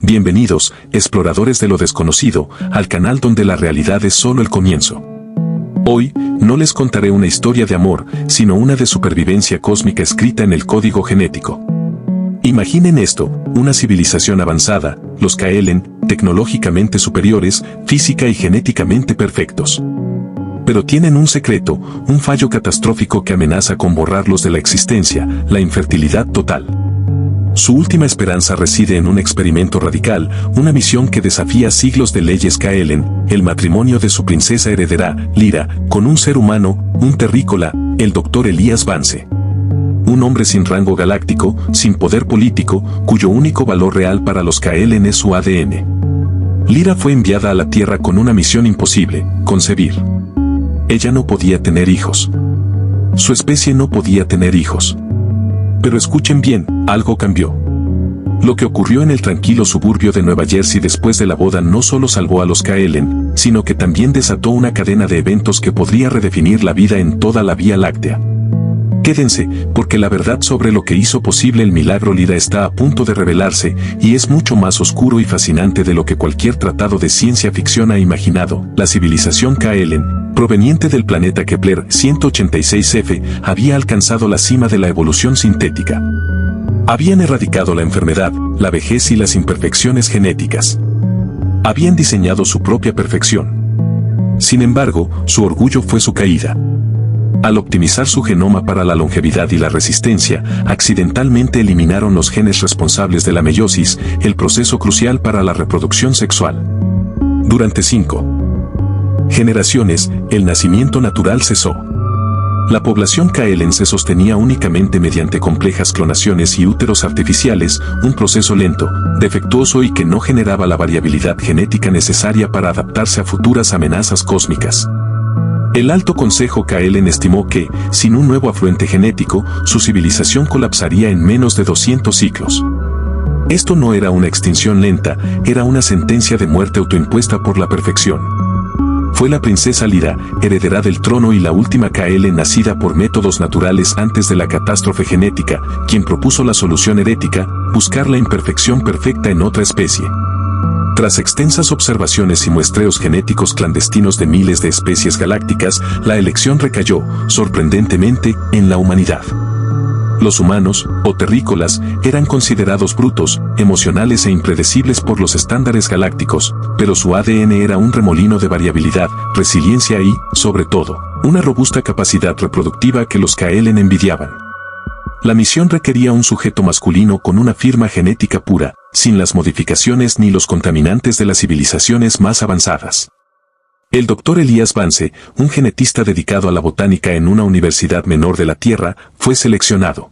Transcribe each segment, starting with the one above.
Bienvenidos, exploradores de lo desconocido, al canal donde la realidad es solo el comienzo. Hoy, no les contaré una historia de amor, sino una de supervivencia cósmica escrita en el código genético. Imaginen esto, una civilización avanzada, los Kaelen, tecnológicamente superiores, física y genéticamente perfectos. Pero tienen un secreto, un fallo catastrófico que amenaza con borrarlos de la existencia, la infertilidad total. Su última esperanza reside en un experimento radical, una misión que desafía siglos de leyes Kaelen, el matrimonio de su princesa heredera, Lyra, con un ser humano, un terrícola, el Dr. Elías Vance. Un hombre sin rango galáctico, sin poder político, cuyo único valor real para los Kaelen es su ADN. Lyra fue enviada a la Tierra con una misión imposible, concebir. Ella no podía tener hijos. Su especie no podía tener hijos. Pero escuchen bien, algo cambió. Lo que ocurrió en el tranquilo suburbio de Nueva Jersey después de la boda no solo salvó a los Kaelen, sino que también desató una cadena de eventos que podría redefinir la vida en toda la Vía Láctea. Quédense, porque la verdad sobre lo que hizo posible el milagro Lyra está a punto de revelarse, y es mucho más oscuro y fascinante de lo que cualquier tratado de ciencia ficción ha imaginado. La civilización Kaelen, proveniente del planeta Kepler 186f, había alcanzado la cima de la evolución sintética. Habían erradicado la enfermedad, la vejez y las imperfecciones genéticas. Habían diseñado su propia perfección. Sin embargo, su orgullo fue su caída. Al optimizar su genoma para la longevidad y la resistencia, accidentalmente eliminaron los genes responsables de la meiosis, el proceso crucial para la reproducción sexual. Durante 5 generaciones, el nacimiento natural cesó. La población Kaelen se sostenía únicamente mediante complejas clonaciones y úteros artificiales, un proceso lento, defectuoso y que no generaba la variabilidad genética necesaria para adaptarse a futuras amenazas cósmicas. El Alto Consejo Kaelen estimó que, sin un nuevo afluente genético, su civilización colapsaría en menos de 200 ciclos. Esto no era una extinción lenta, era una sentencia de muerte autoimpuesta por la perfección. Fue la princesa Lyra, heredera del trono y la última Kaelen nacida por métodos naturales antes de la catástrofe genética, quien propuso la solución herética, buscar la imperfección perfecta en otra especie. Tras extensas observaciones y muestreos genéticos clandestinos de miles de especies galácticas, la elección recayó, sorprendentemente, en la humanidad. Los humanos, o terrícolas, eran considerados brutos, emocionales e impredecibles por los estándares galácticos, pero su ADN era un remolino de variabilidad, resiliencia y, sobre todo, una robusta capacidad reproductiva que los Kaelen envidiaban. La misión requería un sujeto masculino con una firma genética pura, sin las modificaciones ni los contaminantes de las civilizaciones más avanzadas. El Dr. Elías Vance, un genetista dedicado a la botánica en una universidad menor de la Tierra, fue seleccionado.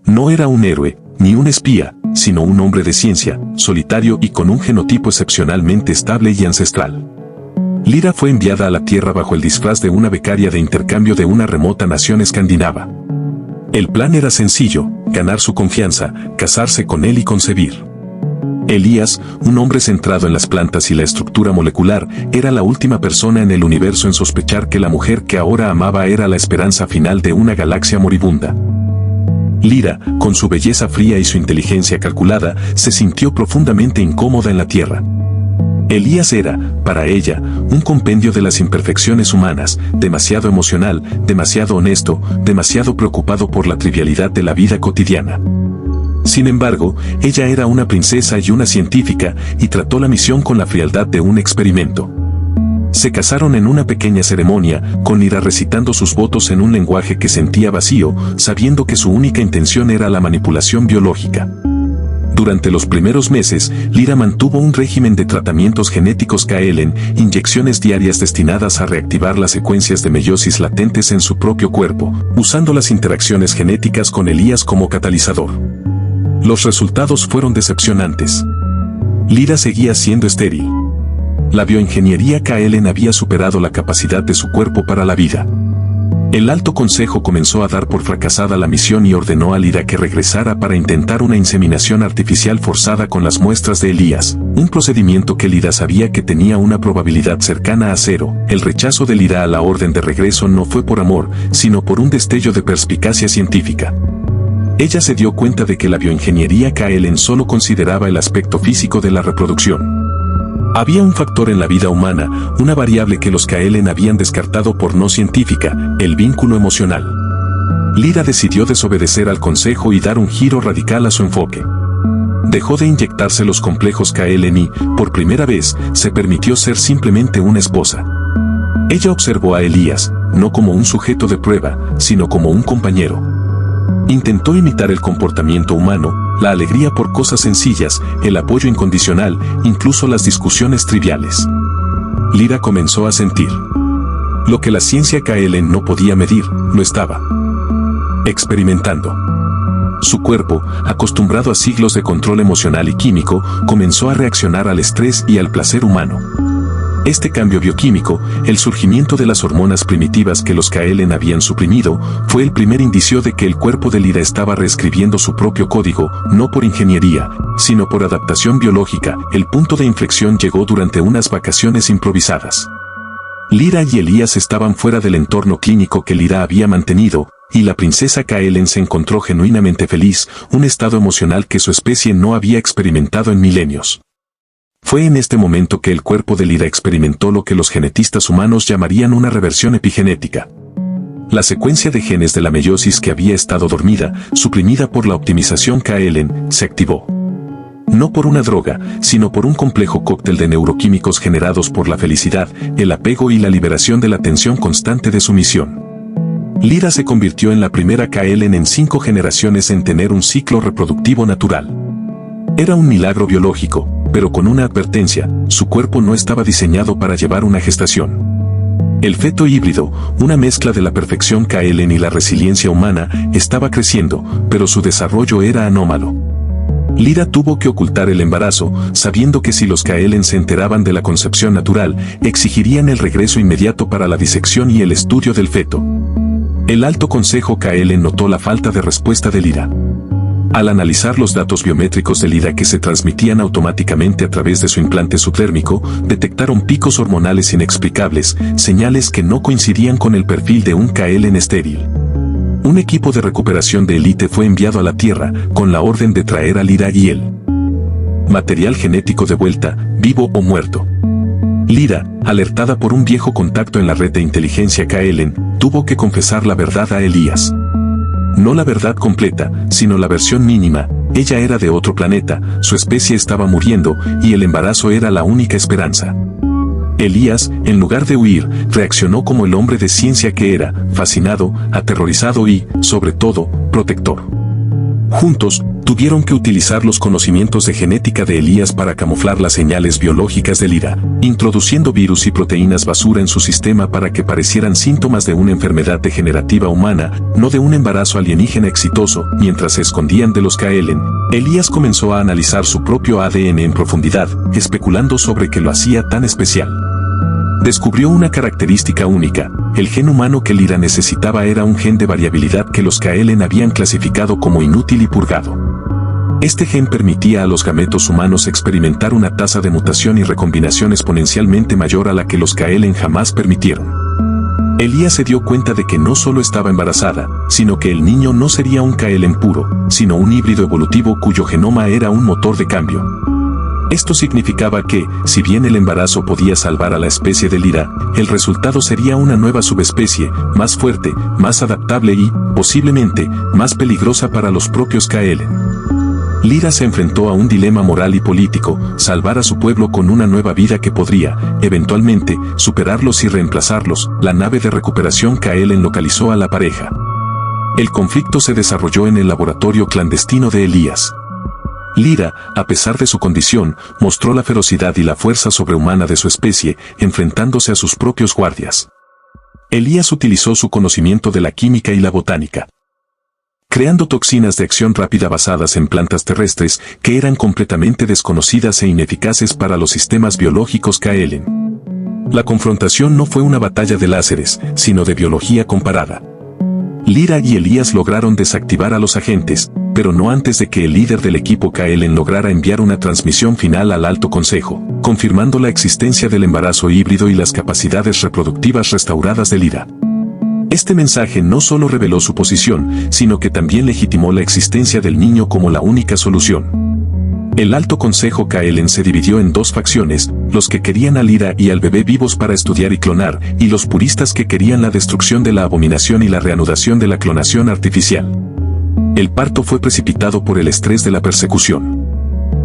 No era un héroe, ni un espía, sino un hombre de ciencia, solitario y con un genotipo excepcionalmente estable y ancestral. Lyra fue enviada a la Tierra bajo el disfraz de una becaria de intercambio de una remota nación escandinava. El plan era sencillo, ganar su confianza, casarse con él y concebir. Elías, un hombre centrado en las plantas y la estructura molecular, era la última persona en el universo en sospechar que la mujer que ahora amaba era la esperanza final de una galaxia moribunda. Lyra, con su belleza fría y su inteligencia calculada, se sintió profundamente incómoda en la Tierra. Elías era, para ella, un compendio de las imperfecciones humanas, demasiado emocional, demasiado honesto, demasiado preocupado por la trivialidad de la vida cotidiana. Sin embargo, ella era una princesa y una científica, y trató la misión con la frialdad de un experimento. Se casaron en una pequeña ceremonia, con Lyra recitando sus votos en un lenguaje que sentía vacío, sabiendo que su única intención era la manipulación biológica. Durante los primeros meses, Lyra mantuvo un régimen de tratamientos genéticos Kaelen, inyecciones diarias destinadas a reactivar las secuencias de meiosis latentes en su propio cuerpo, usando las interacciones genéticas con Elías como catalizador. Los resultados fueron decepcionantes. Lyra seguía siendo estéril. La bioingeniería Kaelen había superado la capacidad de su cuerpo para la vida. El Alto Consejo comenzó a dar por fracasada la misión y ordenó a Lyra que regresara para intentar una inseminación artificial forzada con las muestras de Elías, un procedimiento que Lyra sabía que tenía una probabilidad cercana a cero. El rechazo de Lyra a la orden de regreso no fue por amor, sino por un destello de perspicacia científica. Ella se dio cuenta de que la bioingeniería Kaelen solo consideraba el aspecto físico de la reproducción. Había un factor en la vida humana, una variable que los Kaelen habían descartado por no científica, el vínculo emocional. Lyra decidió desobedecer al consejo y dar un giro radical a su enfoque. Dejó de inyectarse los complejos Kaelen y, por primera vez, se permitió ser simplemente una esposa. Ella observó a Elías, no como un sujeto de prueba, sino como un compañero. Intentó imitar el comportamiento humano, la alegría por cosas sencillas, el apoyo incondicional, incluso las discusiones triviales. Lyra comenzó a sentir. Lo que la ciencia Kaelen no podía medir, lo estaba experimentando. Su cuerpo, acostumbrado a siglos de control emocional y químico, comenzó a reaccionar al estrés y al placer humano. Este cambio bioquímico, el surgimiento de las hormonas primitivas que los Kaelen habían suprimido, fue el primer indicio de que el cuerpo de Lyra estaba reescribiendo su propio código, no por ingeniería, sino por adaptación biológica. El punto de inflexión llegó durante unas vacaciones improvisadas. Lyra y Elías estaban fuera del entorno clínico que Lyra había mantenido, y la princesa Kaelen se encontró genuinamente feliz, un estado emocional que su especie no había experimentado en milenios. Fue en este momento que el cuerpo de Lyra experimentó lo que los genetistas humanos llamarían una reversión epigenética. La secuencia de genes de la meiosis que había estado dormida, suprimida por la optimización Kaelen, se activó. No por una droga, sino por un complejo cóctel de neuroquímicos generados por la felicidad, el apego y la liberación de la tensión constante de sumisión. Lyra se convirtió en la primera Kaelen en 5 generaciones en tener un ciclo reproductivo natural. Era un milagro biológico, pero con una advertencia: su cuerpo no estaba diseñado para llevar una gestación. El feto híbrido, una mezcla de la perfección Kaelen y la resiliencia humana, estaba creciendo, pero su desarrollo era anómalo. Lyra tuvo que ocultar el embarazo, sabiendo que si los Kaelen se enteraban de la concepción natural, exigirían el regreso inmediato para la disección y el estudio del feto. El Alto Consejo Kaelen notó la falta de respuesta de Lyra. Al analizar los datos biométricos de Lyra que se transmitían automáticamente a través de su implante subdérmico, detectaron picos hormonales inexplicables, señales que no coincidían con el perfil de un Kaelen estéril. Un equipo de recuperación de élite fue enviado a la Tierra, con la orden de traer a Lyra y el material genético de vuelta, vivo o muerto. Lyra, alertada por un viejo contacto en la red de inteligencia Kaelen, tuvo que confesar la verdad a Elías. No la verdad completa, sino la versión mínima. Ella era de otro planeta, su especie estaba muriendo, y el embarazo era la única esperanza. Elías, en lugar de huir, reaccionó como el hombre de ciencia que era, fascinado, aterrorizado y, sobre todo, protector. Juntos, tuvieron que utilizar los conocimientos de genética de Elías para camuflar las señales biológicas de Lyra, introduciendo virus y proteínas basura en su sistema para que parecieran síntomas de una enfermedad degenerativa humana, no de un embarazo alienígena exitoso. Mientras se escondían de los Kaelen, Elías comenzó a analizar su propio ADN en profundidad, especulando sobre qué lo hacía tan especial. Descubrió una característica única: el gen humano que Lyra necesitaba era un gen de variabilidad que los Kaelen habían clasificado como inútil y purgado. Este gen permitía a los gametos humanos experimentar una tasa de mutación y recombinación exponencialmente mayor a la que los Kaelen jamás permitieron. Elías se dio cuenta de que no solo estaba embarazada, sino que el niño no sería un Kaelen puro, sino un híbrido evolutivo cuyo genoma era un motor de cambio. Esto significaba que, si bien el embarazo podía salvar a la especie de Lyra, el resultado sería una nueva subespecie, más fuerte, más adaptable y, posiblemente, más peligrosa para los propios Kaelen. Lyra se enfrentó a un dilema moral y político: salvar a su pueblo con una nueva vida que podría, eventualmente, superarlos y reemplazarlos. La nave de recuperación Kaelen localizó a la pareja. El conflicto se desarrolló en el laboratorio clandestino de Elías. Lyra, a pesar de su condición, mostró la ferocidad y la fuerza sobrehumana de su especie, enfrentándose a sus propios guardias. Elías utilizó su conocimiento de la química y la botánica, creando toxinas de acción rápida basadas en plantas terrestres que eran completamente desconocidas e ineficaces para los sistemas biológicos Kaelen. La confrontación no fue una batalla de láseres, sino de biología comparada. Lyra y Elías lograron desactivar a los agentes, pero no antes de que el líder del equipo Kaelen lograra enviar una transmisión final al Alto Consejo, confirmando la existencia del embarazo híbrido y las capacidades reproductivas restauradas de Lyra. Este mensaje no solo reveló su posición, sino que también legitimó la existencia del niño como la única solución. El Alto Consejo Kaelen se dividió en dos facciones, los que querían a Lyra y al bebé vivos para estudiar y clonar, y los puristas que querían la destrucción de la abominación y la reanudación de la clonación artificial. El parto fue precipitado por el estrés de la persecución.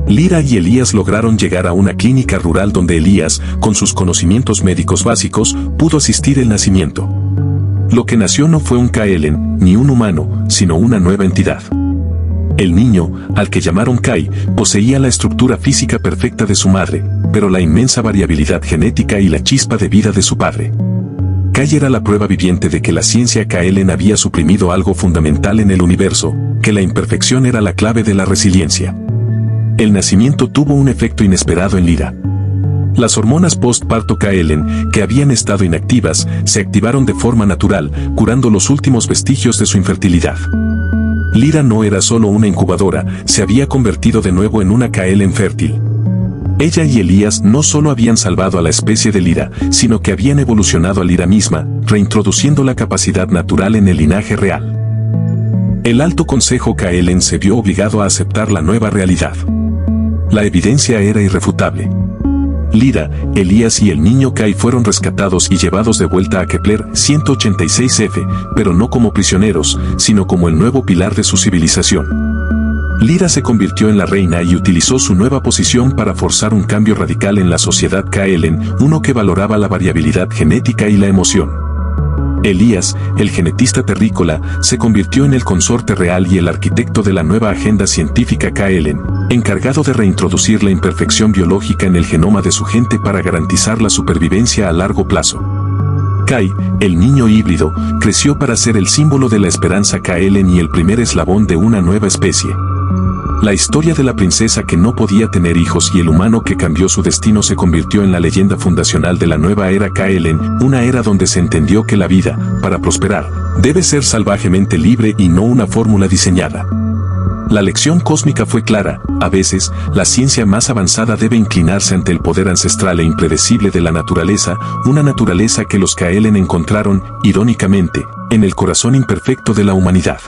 Lyra y Elías lograron llegar a una clínica rural donde Elías, con sus conocimientos médicos básicos, pudo asistir el nacimiento. Lo que nació no fue un Kaelen, ni un humano, sino una nueva entidad. El niño, al que llamaron Kai, poseía la estructura física perfecta de su madre, pero la inmensa variabilidad genética y la chispa de vida de su padre. Kai era la prueba viviente de que la ciencia Kaelen había suprimido algo fundamental en el universo, que la imperfección era la clave de la resiliencia. El nacimiento tuvo un efecto inesperado en Lyra. Las hormonas post-parto Kaelen, que habían estado inactivas, se activaron de forma natural, curando los últimos vestigios de su infertilidad. Lyra no era solo una incubadora, se había convertido de nuevo en una Kaelen fértil. Ella y Elías no solo habían salvado a la especie de Lyra, sino que habían evolucionado a Lyra misma, reintroduciendo la capacidad natural en el linaje real. El Alto Consejo Kaelen se vio obligado a aceptar la nueva realidad. La evidencia era irrefutable. Lyra, Elías y el niño Kai fueron rescatados y llevados de vuelta a Kepler 186F, pero no como prisioneros, sino como el nuevo pilar de su civilización. Lyra se convirtió en la reina y utilizó su nueva posición para forzar un cambio radical en la sociedad Kaelen, uno que valoraba la variabilidad genética y la emoción. Elías, el genetista terrícola, se convirtió en el consorte real y el arquitecto de la nueva agenda científica Kaelen, encargado de reintroducir la imperfección biológica en el genoma de su gente para garantizar la supervivencia a largo plazo. Kai, el niño híbrido, creció para ser el símbolo de la esperanza Kaelen y el primer eslabón de una nueva especie. La historia de la princesa que no podía tener hijos y el humano que cambió su destino se convirtió en la leyenda fundacional de la nueva era Kaelen, una era donde se entendió que la vida, para prosperar, debe ser salvajemente libre y no una fórmula diseñada. La lección cósmica fue clara: a veces, la ciencia más avanzada debe inclinarse ante el poder ancestral e impredecible de la naturaleza, una naturaleza que los Kaelen encontraron, irónicamente, en el corazón imperfecto de la humanidad.